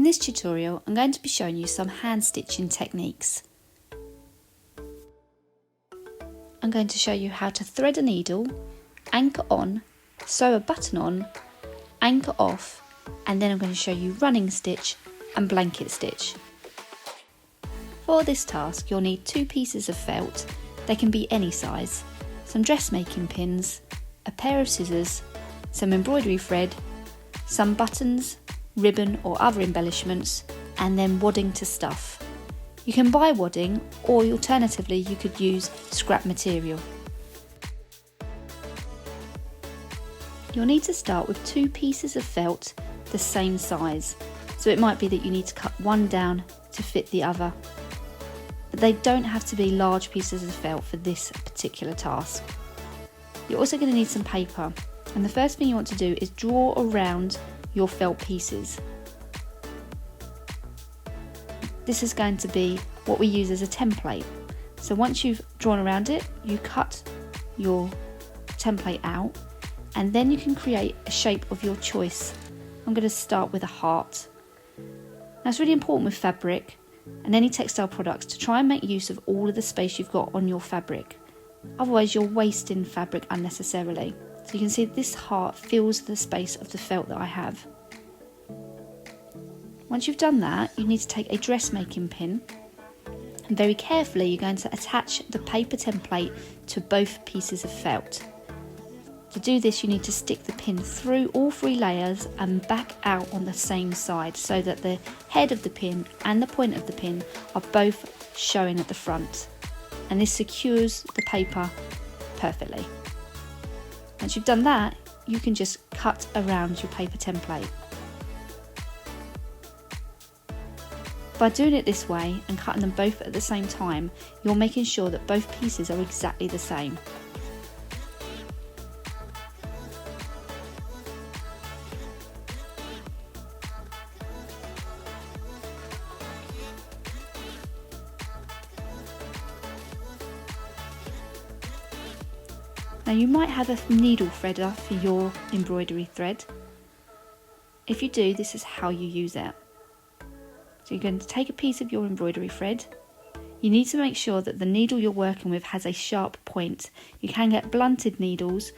this tutorial, I'm going to be showing you some hand stitching techniques. I'm going to show you how to thread a needle, anchor on, sew a button on, anchor off, and then I'm going to show you running stitch and blanket stitch. For this task, you'll need 2 pieces of felt, they can be any size, some dressmaking pins, a pair of scissors, some embroidery thread, some buttons, ribbon or other embellishments, and then wadding to stuff. You can buy wadding, or alternatively you could use scrap material. You'll need to start with 2 pieces of felt the same size, so it might be that you need to cut one down to fit the other. But they don't have to be large pieces of felt for this particular task. You're also going to need some paper, and the first thing you want to do is draw around your felt pieces. This is going to be what we use as a template. So once you've drawn around it, you cut your template out, and then you can create a shape of your choice. I'm going to start with a heart. Now it's really important with fabric and any textile products to try and make use of all of the space you've got on your fabric. Otherwise you're wasting fabric unnecessarily. So you can see this heart fills the space of the felt that I have. Once you've done that, you need to take a dressmaking pin, and very carefully you're going to attach the paper template to both pieces of felt. To do this, you need to stick the pin through all 3 layers and back out on the same side, so that the head of the pin and the point of the pin are both showing at the front, and this secures the paper perfectly. Once you've done that, you can just cut around your paper template. By doing it this way and cutting them both at the same time, you're making sure that both pieces are exactly the same. Now you might have a needle threader for your embroidery thread. If you do, this is how you use it. So you're going to take a piece of your embroidery thread. You need to make sure that the needle you're working with has a sharp point. You can get blunted needles,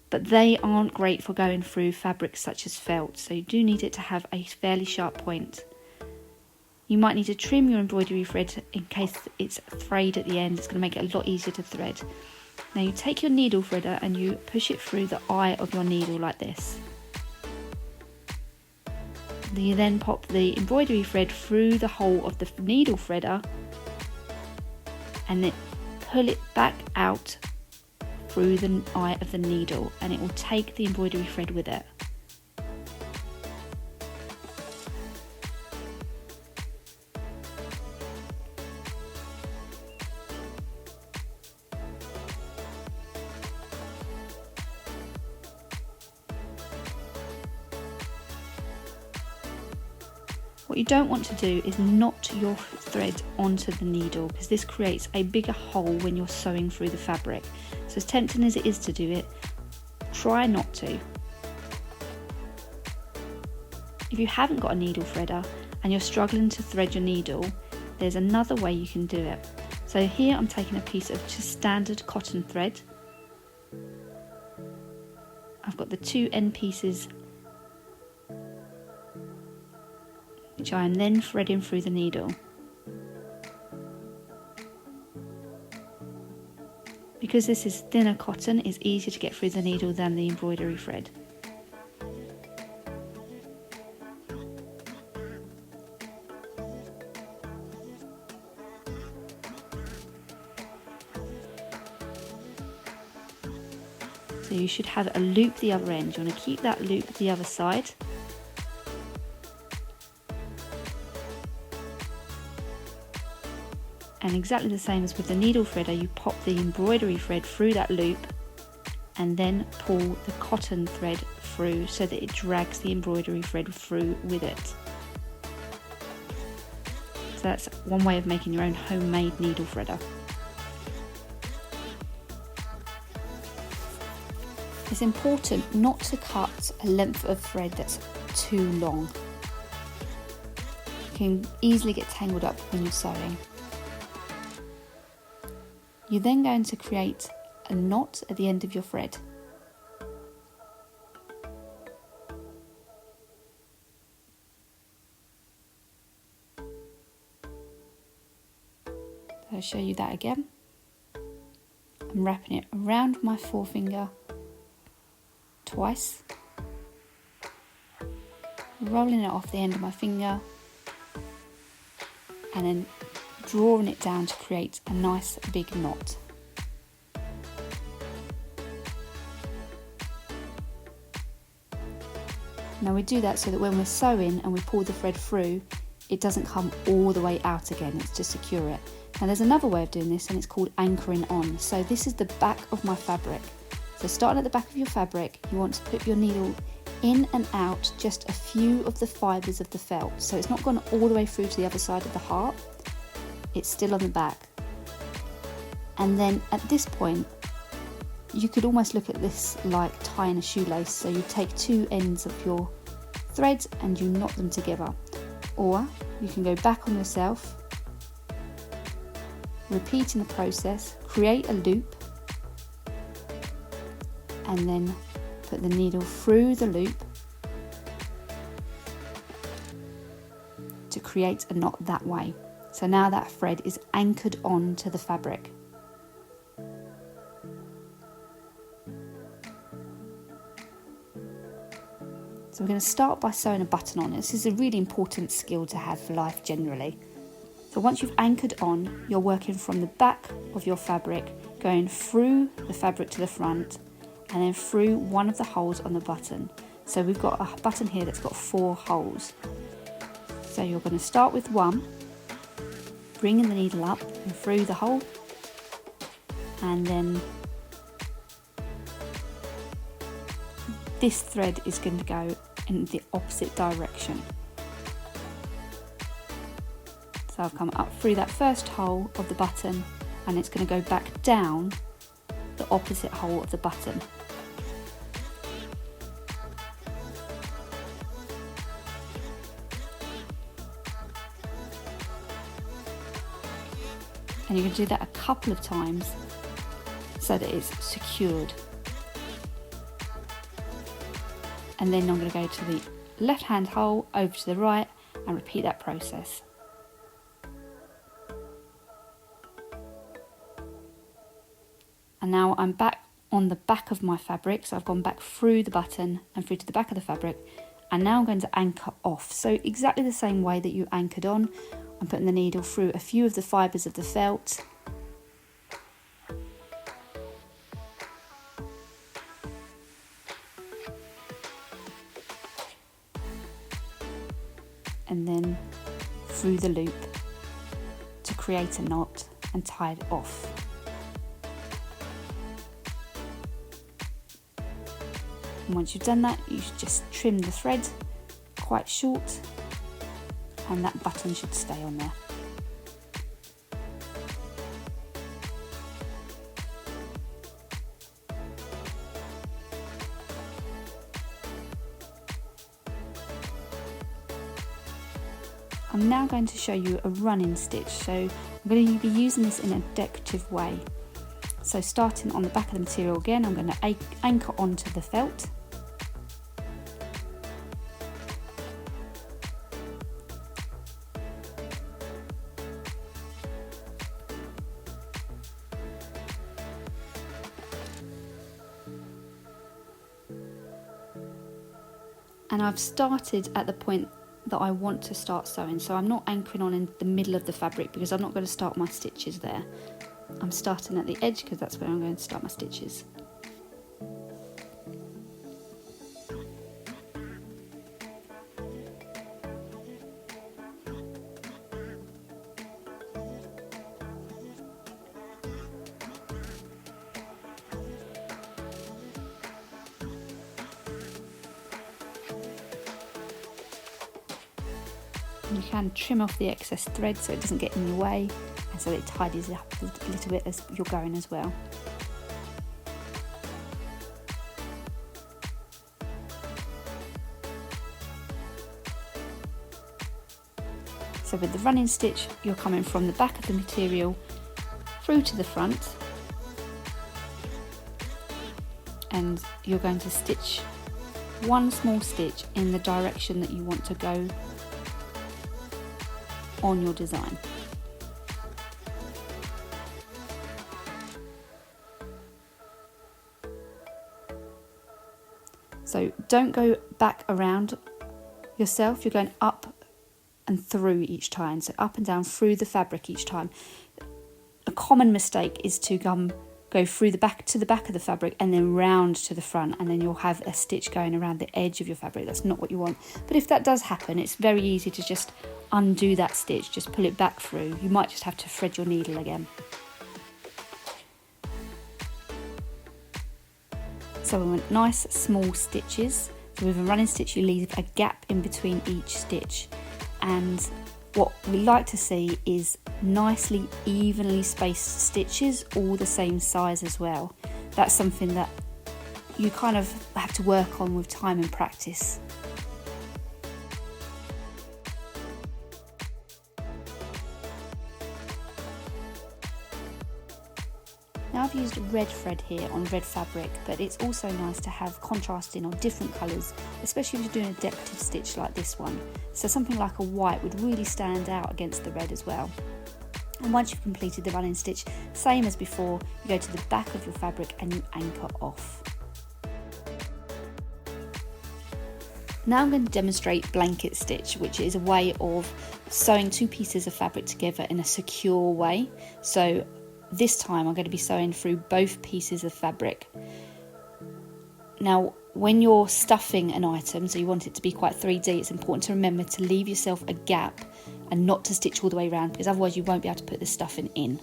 but they aren't great for going through fabrics such as felt, so you do need it to have a fairly sharp point. You might need to trim your embroidery thread in case it's frayed at the end. It's going to make it a lot easier to thread. Now you take your needle threader and you push it through the eye of your needle like this. You then pop the embroidery thread through the hole of the needle threader and then pull it back out through the eye of the needle, and it will take the embroidery thread with it. What you don't want to do is knot your thread onto the needle, because this creates a bigger hole when you're sewing through the fabric. So as tempting as it is to do it, try not to. If you haven't got a needle threader and you're struggling to thread your needle, there's another way you can do it. So here I'm taking a piece of just standard cotton thread. I've got the 2 end pieces which I am then threading through the needle. Because this is thinner cotton, it's easier to get through the needle than the embroidery thread. So you should have a loop the other end. You want to keep that loop the other side. And exactly the same as with the needle threader, you pop the embroidery thread through that loop and then pull the cotton thread through so that it drags the embroidery thread through with it. So that's one way of making your own homemade needle threader. It's important not to cut a length of thread that's too long. can easily get tangled up when you're sewing. You're then going to create a knot at the end of your thread. I'll show you that again. I'm wrapping it around my forefinger twice, rolling it off the end of my finger, and then drawing it down to create a nice big knot. Now we do that so that when we're sewing and we pull the thread through, it doesn't come all the way out again, it's to secure it. Now there's another way of doing this, and it's called anchoring on. So this is the back of my fabric. So starting at the back of your fabric, you want to put your needle in and out just a few of the fibres of the felt. So it's not gone all the way through to the other side of the heart, it's still on the back. And then at this point, you could almost look at this like tying a shoelace. So you take two ends of your threads and you knot them together. Or you can go back on yourself, repeating the process, create a loop, and then put the needle through the loop to create a knot that way. So now that thread is anchored on to the fabric. So we're going to start by sewing a button on. This is a really important skill to have for life generally. So once you've anchored on, you're working from the back of your fabric, going through the fabric to the front, and then through one of the holes on the button. So we've got a button here that's got 4 holes. So you're going to start with one, bringing the needle up and through the hole, and then this thread is going to go in the opposite direction. So I've come up through that first hole of the button, and it's going to go back down the opposite hole of the button. And you can do that a couple of times so that it's secured. And then I'm going to go to the left hand hole, over to the right, and repeat that process. And now I'm back on the back of my fabric, so I've gone back through the button and through to the back of the fabric, and now I'm going to anchor off. So exactly the same way that you anchored on, I'm putting the needle through a few of the fibres of the felt, and then through the loop to create a knot and tie it off. And once you've done that, you should just trim the thread quite short, and that button should stay on there. I'm now going to show you a running stitch, so I'm going to be using this in a decorative way. So starting on the back of the material again, I'm going to anchor onto the felt. And I've started at the point that I want to start sewing, so I'm not anchoring on in the middle of the fabric because I'm not going to start my stitches there. I'm starting at the edge because that's where I'm going to start my stitches. You can trim off the excess thread so it doesn't get in your way, and so it tidies it up a little bit as you're going as well. So with the running stitch, you're coming from the back of the material through to the front, and you're going to stitch one small stitch in the direction that you want to go on your design. So don't go back around yourself, you're going up and through each time, so up and down through the fabric each time. A common mistake is to go through the back to the back of the fabric and then round to the front, and then you'll have a stitch going around the edge of your fabric. That's not what you want. But if that does happen, it's very easy to just undo that stitch, just pull it back through. You might just have to thread your needle again. So we want nice small stitches. So with a running stitch, you leave a gap in between each stitch, and what we like to see is nicely evenly spaced stitches, all the same size as well. That's something that you kind of have to work on with time and practice. Now I've used red thread here on red fabric, but it's also nice to have contrasting on different colours, especially if you're doing a decorative stitch like this one. So something like a white would really stand out against the red as well. And once you've completed the running stitch, same as before, you go to the back of your fabric and you anchor off. Now I'm going to demonstrate blanket stitch, which is a way of sewing two pieces of fabric together in a secure way. So this time I'm going to be sewing through both pieces of fabric. Now when you're stuffing an item, so you want it to be quite 3D, it's important to remember to leave yourself a gap and not to stitch all the way around, because otherwise you won't be able to put the stuffing in.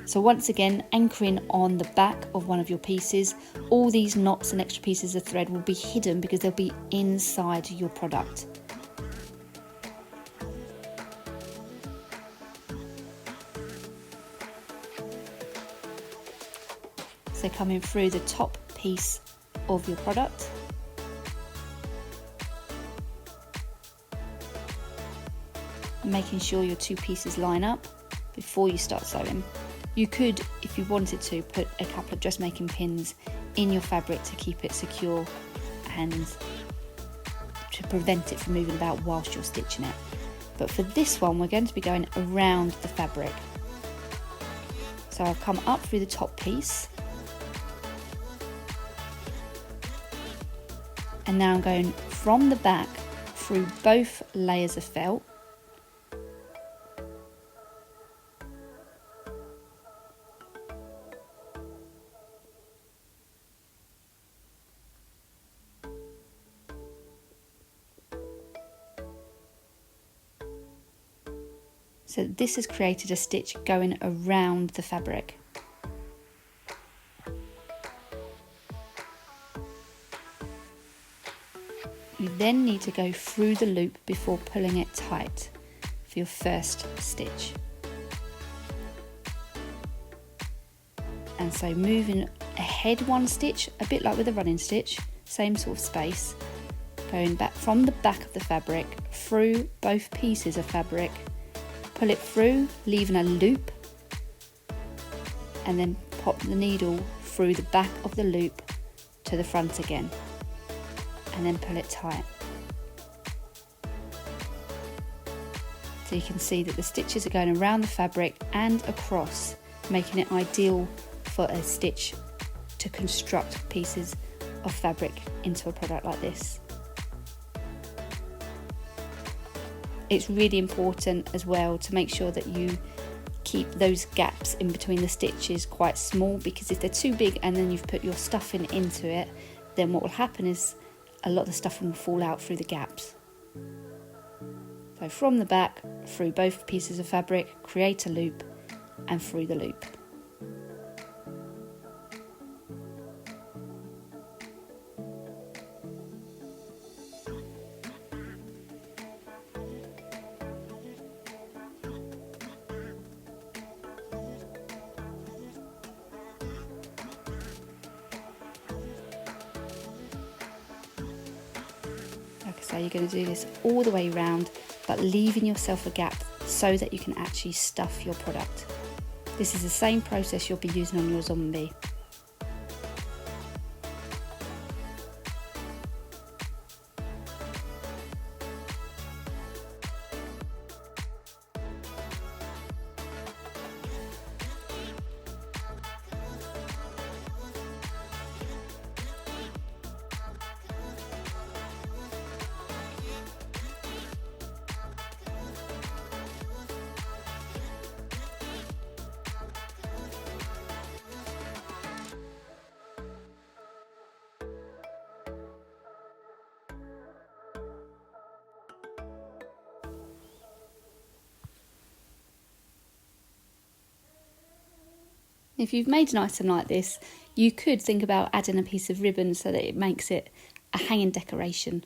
So once again, anchoring on the back of one of your pieces, all these knots and extra pieces of thread will be hidden because they'll be inside your product. So coming through the top piece of your product, and making sure your two pieces line up before you start sewing. You could, if you wanted to, put a couple of dressmaking pins in your fabric to keep it secure and to prevent it from moving about whilst you're stitching it. But for this one, we're going to be going around the fabric. So I've come up through the top piece, and now I'm going from the back through both layers of felt, so this has created a stitch going around the fabric. You then need to go through the loop before pulling it tight for your first stitch. And so moving ahead one stitch, a bit like with a running stitch, same sort of space, going back from the back of the fabric through both pieces of fabric, pull it through, leaving a loop, and then pop the needle through the back of the loop to the front again, and then pull it tight. So you can see that the stitches are going around the fabric and across, making it ideal for a stitch to construct pieces of fabric into a product like this. It's really important as well to make sure that you keep those gaps in between the stitches quite small, because if they're too big and then you've put your stuffing into it, then what will happen is a lot of the stuffing will fall out through the gaps. So from the back, through both pieces of fabric, create a loop, and through the loop. So you're going to do this all the way around, but leaving yourself a gap so that you can actually stuff your product. This is the same process you'll be using on your zombie. If you've made an item like this, you could think about adding a piece of ribbon so that it makes it a hanging decoration.